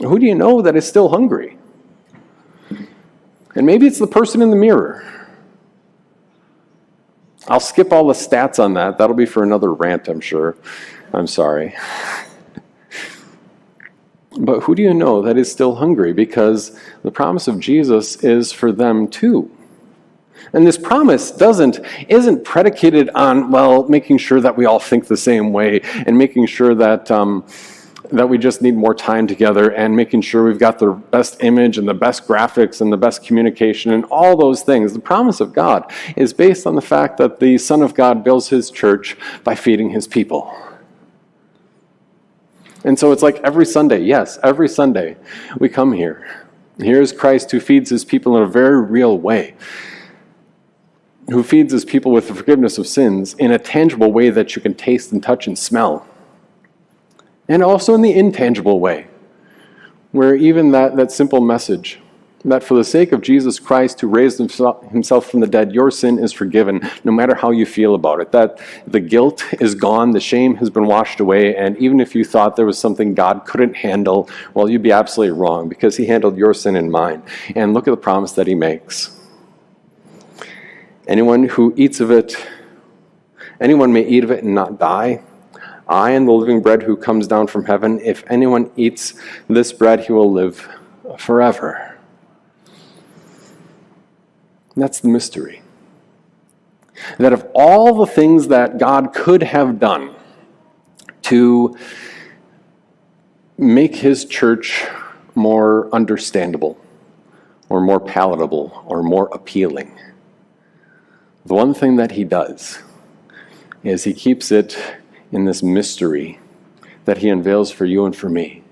Who do you know that is still hungry? And maybe it's the person in the mirror. I'll skip all the stats on that. That'll be for another rant, I'm sure. I'm sorry. But who do you know that is still hungry? Because the promise of Jesus is for them too. And this promise isn't predicated on, making sure that we all think the same way and making sure that that we just need more time together and making sure we've got the best image and the best graphics and the best communication and all those things. The promise of God is based on the fact that the Son of God builds his church by feeding his people. And so it's like every Sunday we come here. Here's Christ who feeds his people in a very real way, who feeds his people with the forgiveness of sins in a tangible way that you can taste and touch and smell. And also in the intangible way, where even that simple message, that for the sake of Jesus Christ who raised himself from the dead, your sin is forgiven, no matter how you feel about it. That the guilt is gone, the shame has been washed away, and even if you thought there was something God couldn't handle, you'd be absolutely wrong, because he handled your sin and mine. And look at the promise that he makes. Anyone may eat of it and not die. I am the living bread who comes down from heaven. If anyone eats this bread, he will live forever. And that's the mystery. That of all the things that God could have done to make his church more understandable, or more palatable, or more appealing, the one thing that he does is he keeps it in this mystery that he unveils for you and for me,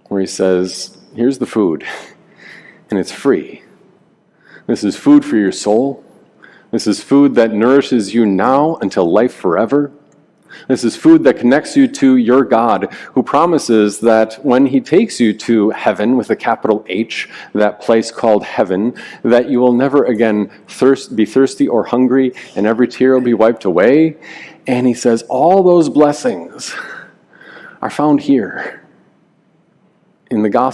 where he says, here's the food, and it's free. This is food for your soul. This is food that nourishes you now until life forever. This is food that connects you to your God, who promises that when he takes you to heaven, with a capital H, that place called heaven, that you will never again be thirsty or hungry, and every tear will be wiped away. And he says all those blessings are found here in the gospel.